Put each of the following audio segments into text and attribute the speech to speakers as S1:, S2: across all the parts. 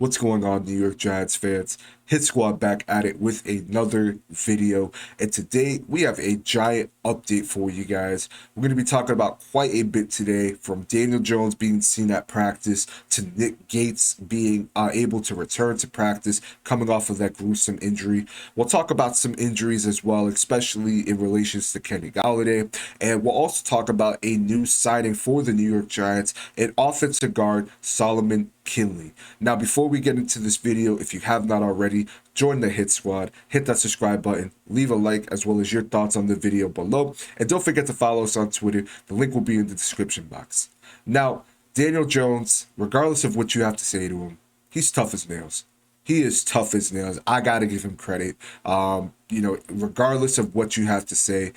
S1: What's going on, New York Giants fans? Hit Squad back at it with another video. And today we have a giant update for you guys. We're going to be talking about quite a bit today, from Daniel Jones being seen at practice to Nick Gates being able to return to practice coming off of that gruesome injury. We'll talk about some injuries as well, especially in relations to Kenny Golladay. And we'll also talk about a new signing for the New York Giants, an offensive guard, Solomon Kindley. Now, before we get into this video, if you have not already, join the Hit Squad, hit that subscribe button, leave a like as well as your thoughts on the video below, and don't forget to follow us on Twitter. The link will be in the description box. Now, Daniel Jones, regardless of what you have to say to him, he's tough as nails. He is tough as nails. I gotta give him credit. Regardless of what you have to say,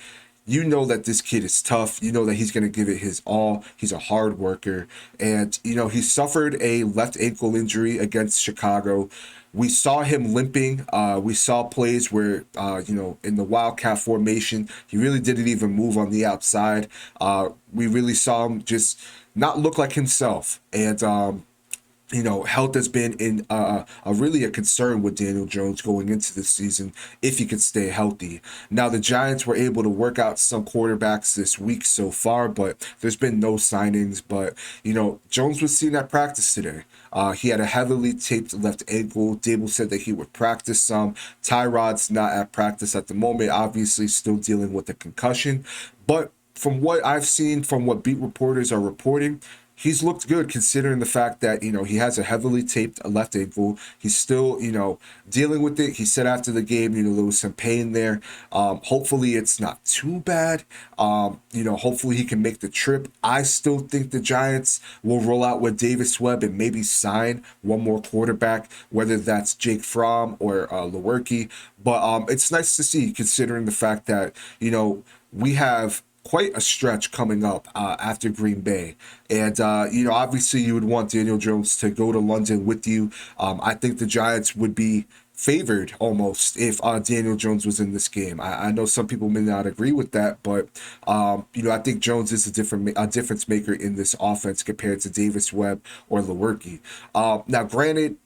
S1: you know that this kid is tough. You know that he's going to give it his all. He's a hard worker. And, he suffered a left ankle injury against Chicago. We saw him limping. We saw plays where, in the Wildcat formation, he really didn't even move on the outside. We really saw him just not look like himself. And, health has been in really a concern with Daniel Jones going into this season if he could stay healthy. Now, the Giants were able to work out some quarterbacks this week so far, but there's been no signings. But, Jones was seen at practice today. He had a heavily taped left ankle. Dable said that he would practice some. Tyrod's not at practice at the moment, obviously still dealing with a concussion. But from what I've seen, from what beat reporters are reporting, he's looked good considering the fact that, he has a heavily taped left ankle. He's still, dealing with it. He said after the game, there was some pain there. Hopefully it's not too bad. Hopefully he can make the trip. I still think the Giants will roll out with Davis Webb and maybe sign one more quarterback, whether that's Jake Fromm or Lewerke. But it's nice to see, considering the fact that, we have quite a stretch coming up after Green Bay. And, obviously you would want Daniel Jones to go to London with you. I think the Giants would be favored almost if Daniel Jones was in this game. I know some people may not agree with that, but, I think Jones is a difference maker in this offense compared to Davis Webb or Lewerke. Now, granted,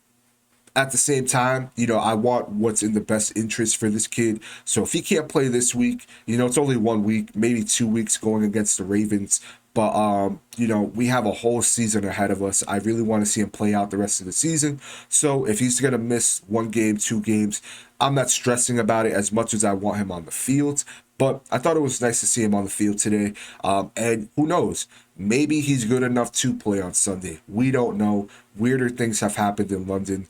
S1: at the same time, I want what's in the best interest for this kid. So if he can't play this week, it's only 1 week, maybe 2 weeks going against the Ravens. But, we have a whole season ahead of us. I really want to see him play out the rest of the season. So if he's going to miss 1 game, 2 games, I'm not stressing about it as much as I want him on the field. But I thought it was nice to see him on the field today. And who knows? Maybe he's good enough to play on Sunday. We don't know. Weirder things have happened in London.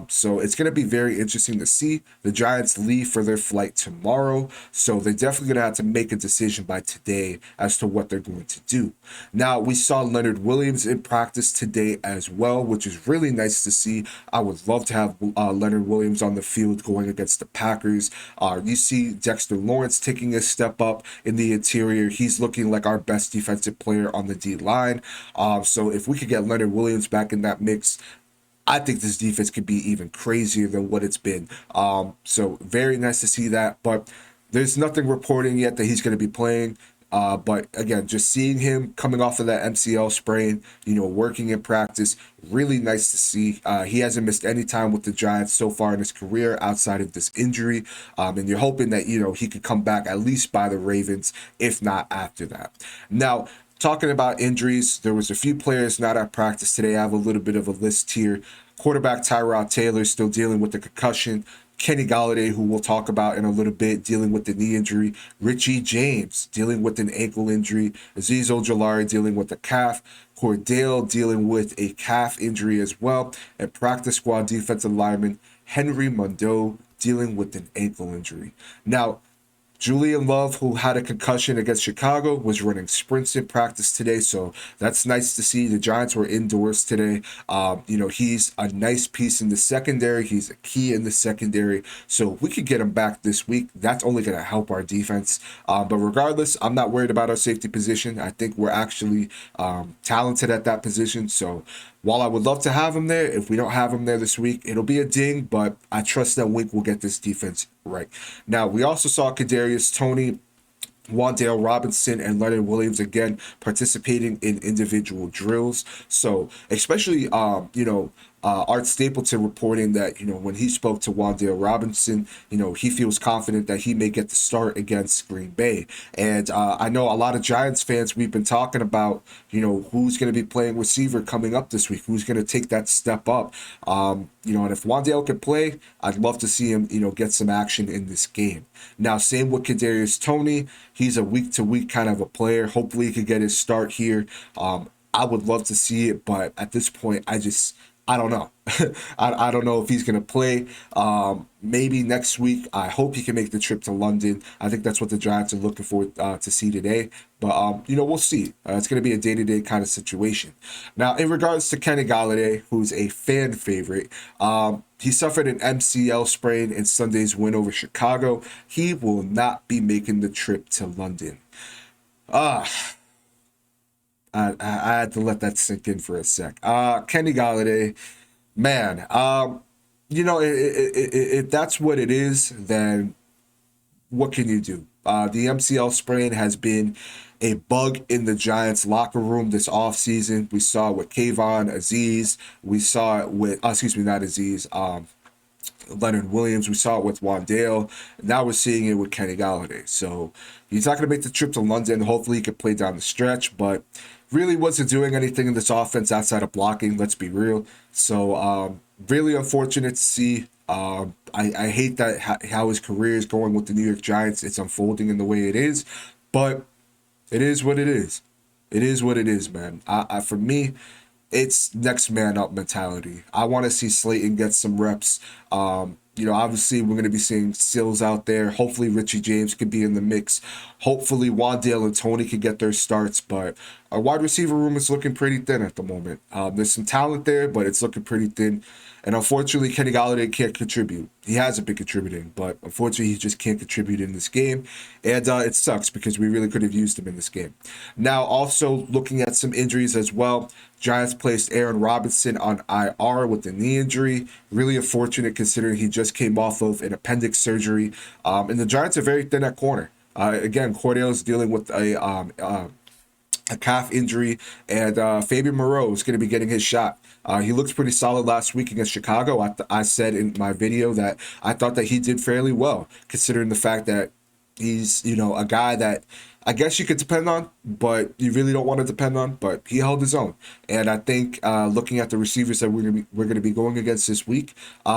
S1: So it's going to be very interesting to see. The Giants leave for their flight tomorrow. So they're definitely going to have to make a decision by today as to what they're going to do. Now, we saw Leonard Williams in practice today as well, which is really nice to see. I would love to have Leonard Williams on the field going against the Packers. You see Dexter Lawrence taking a step up in the interior. He's looking like our best defensive player on the D-line. So if we could get Leonard Williams back in that mix, I think this defense could be even crazier than what it's been. So very nice to see that. But there's nothing reporting yet that he's going to be playing. But again, just seeing him coming off of that MCL sprain, working in practice, really nice to see. He hasn't missed any time with the Giants so far in his career outside of this injury. And you're hoping that, he could come back at least by the Ravens, if not after that. Now, talking about injuries, there was a few players not at practice today. I have a little bit of a list here. Quarterback Tyrod Taylor still dealing with the concussion. Kenny Golladay, who we'll talk about in a little bit, dealing with the knee injury. Richie James dealing with an ankle injury. Azeez Ojulari dealing with a calf. Cordell dealing with a calf injury as well. And practice squad defensive lineman Henry Mondeau dealing with an ankle injury. Now, Julian Love, who had a concussion against Chicago, was running sprints in practice today, so that's nice to see. The Giants were indoors today. He's a nice piece in the secondary. He's a key in the secondary, so if we could get him back this week, that's only going to help our defense. But regardless, I'm not worried about our safety position. I think we're actually talented at that position, so while I would love to have him there, if we don't have him there this week, it'll be a ding, but I trust that Wink will get this defense right. Now, we also saw Kadarius Toney, Wan'Dale Robinson, and Leonard Williams again participating in individual drills. So especially, Art Stapleton reporting that, when he spoke to Wan'Dale Robinson, he feels confident that he may get the start against Green Bay. And I know a lot of Giants fans, we've been talking about, who's going to be playing receiver coming up this week, who's going to take that step up. And if Wan'Dale can play, I'd love to see him, get some action in this game. Now, same with Kadarius Toney. He's a week-to-week kind of a player. Hopefully, he could get his start here. I would love to see it, but at this point, I don't know. I don't know if he's going to play. Maybe next week. I hope he can make the trip to London. I think that's what the Giants are looking for to see today. But, we'll see. It's going to be a day-to-day kind of situation. Now, in regards to Kenny Golladay, who's a fan favorite, he suffered an MCL sprain in Sunday's win over Chicago. He will not be making the trip to London. I had to let that sink in for a sec. Kenny Golladay, man, if that's what it is, then what can you do? The MCL sprain has been a bug in the Giants locker room this offseason. We saw it with Kayvon Aziz. We saw it with, not Aziz, Leonard Williams. We saw it with Wan'Dale. Now we're seeing it with Kenny Golladay. So he's not going to make the trip to London. Hopefully he can play down the stretch, but really wasn't doing anything in this offense outside of blocking. Let's be real. So really unfortunate to see. I hate that how his career is going with the New York Giants. It's unfolding in the way it is, but it is what it is. It is what it is, man. For me, it's next man up mentality. I want to see Slayton get some reps. Obviously we're going to be seeing Sills out there. Hopefully Richie James could be in the mix. Hopefully Wan'Dale and Toney could get their starts, but our wide receiver room is looking pretty thin at the moment. There's some talent there, but it's looking pretty thin. And unfortunately, Kenny Golladay can't contribute. He hasn't been contributing, but unfortunately, he just can't contribute in this game. And it sucks because we really could have used him in this game. Now, also looking at some injuries as well. Giants placed Aaron Robinson on IR with a knee injury. Really unfortunate considering he just came off of an appendix surgery. And the Giants are very thin at corner. Again, Cordell is dealing with a calf injury, and Fabian Moreau is going to be getting his shot. He looks pretty solid last week against Chicago. I said in my video that I thought that he did fairly well, considering the fact that he's, a guy that I guess you could depend on, but you really don't want to depend on. But he held his own, and I think looking at the receivers that we're going to be going against this week,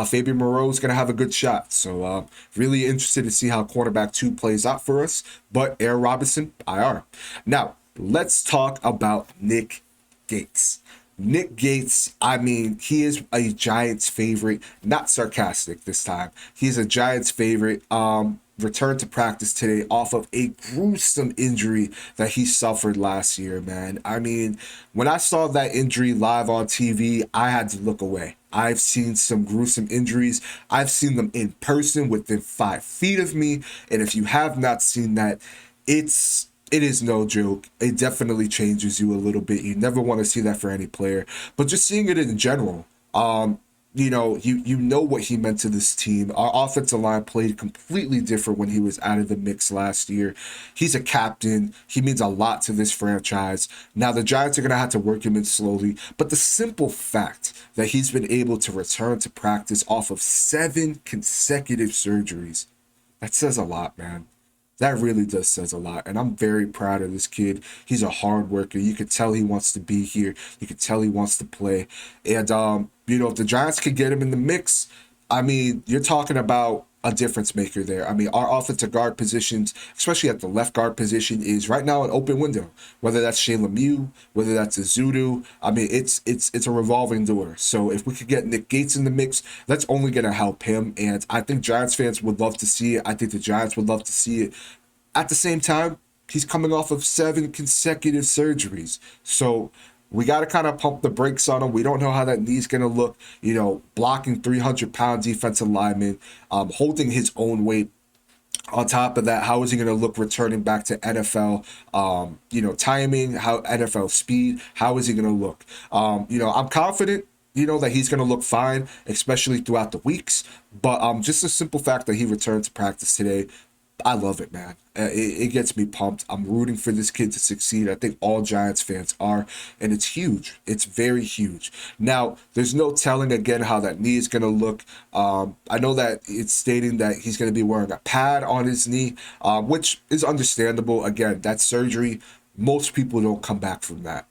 S1: Fabian Moreau is going to have a good shot. So really interested to see how cornerback 2 plays out for us. But Aaron Robinson, IR. Now let's talk about Nick Gates. Nick Gates, he is a Giants favorite, not sarcastic this time. He's a Giants favorite. Returned to practice today off of a gruesome injury that he suffered last year, man. When I saw that injury live on TV, I had to look away. I've seen some gruesome injuries. I've seen them in person within 5 feet of me. And if you have not seen that, it is no joke. It definitely changes you a little bit. You never want to see that for any player. But just seeing it in general, you know what he meant to this team. Our offensive line played completely different when he was out of the mix last year. He's a captain. He means a lot to this franchise. Now, the Giants are going to have to work him in slowly. But the simple fact that he's been able to return to practice off of 7 consecutive surgeries, that says a lot, man. That really does says a lot, and I'm very proud of this kid. He's a hard worker. You could tell he wants to be here. You could tell he wants to play. And, if the Giants could get him in the mix, you're talking about a difference maker there. Our offensive guard positions, especially at the left guard position, is right now an open window. Whether that's Shea Lemieux, whether that's Azudu, it's a revolving door. So if we could get Nick Gates in the mix, that's only going to help him. And I think Giants fans would love to see it. I think the Giants would love to see it. At the same time, he's coming off of 7 consecutive surgeries. So we got to kind of pump the brakes on him. We don't know how that knee's going to look, blocking 300-pound defensive linemen, holding his own weight. On top of that, how is he going to look returning back to NFL, timing, how NFL speed, how is he going to look? I'm confident, that he's going to look fine, especially throughout the weeks. But just the simple fact that he returned to practice today, I love it, man. It gets me pumped. I'm rooting for this kid to succeed. I think all Giants fans are, and it's huge. It's very huge. Now, there's no telling again how that knee is going to look. I know that it's stating that he's going to be wearing a pad on his knee, which is understandable. Again, that surgery, most people don't come back from that.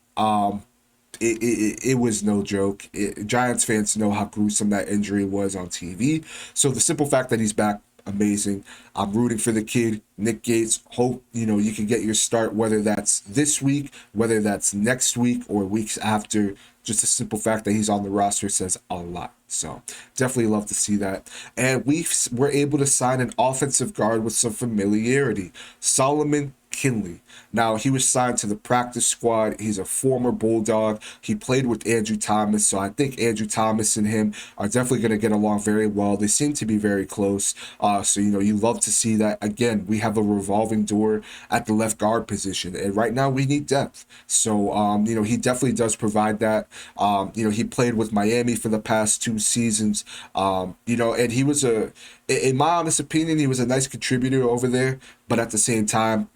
S1: It was no joke. Giants fans know how gruesome that injury was on TV. So the simple fact that he's back, amazing. I'm rooting for the kid, Nick Gates. Hope you can get your start, whether that's this week, whether that's next week, or weeks after. Just the simple fact that he's on the roster says a lot. So definitely love to see that. And we were able to sign an offensive guard with some familiarity, Solomon Kindley. Now, he was signed to the practice squad. He's a former Bulldog. He played with Andrew Thomas, so I think Andrew Thomas and him are definitely going to get along very well. They seem to be very close. So, you love to see that. Again, we have a revolving door at the left guard position, and right now we need depth. So, he definitely does provide that. He played with Miami for the past 2 seasons, and he was in my honest opinion, he was a nice contributor over there, but at the same time,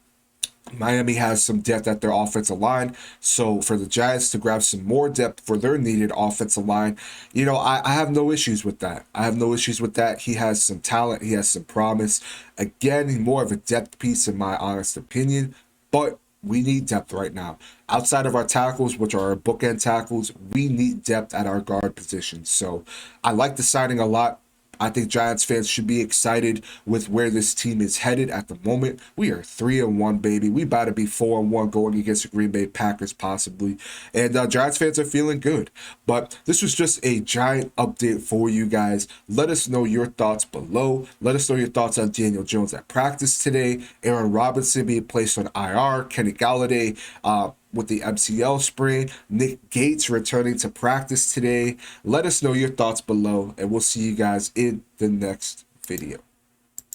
S1: Miami has some depth at their offensive line. So for the Giants to grab some more depth for their needed offensive line, I have no issues with that. I have no issues with that. He has some talent. He has some promise. Again, more of a depth piece in my honest opinion. But we need depth right now. Outside of our tackles, which are our bookend tackles, we need depth at our guard position. So I like the signing a lot. I think Giants fans should be excited with where this team is headed at the moment. We are 3-1, baby. We about to be 4-1 going against the Green Bay Packers possibly. And Giants fans are feeling good. But this was just a Giant update for you guys. Let us know your thoughts below. Let us know your thoughts on Daniel Jones at practice today. Aaron Robinson being placed on IR. Kenny Galladay with the MCL sprain. Nick Gates returning to practice today. Let us know your thoughts below, and we'll see you guys in the next video.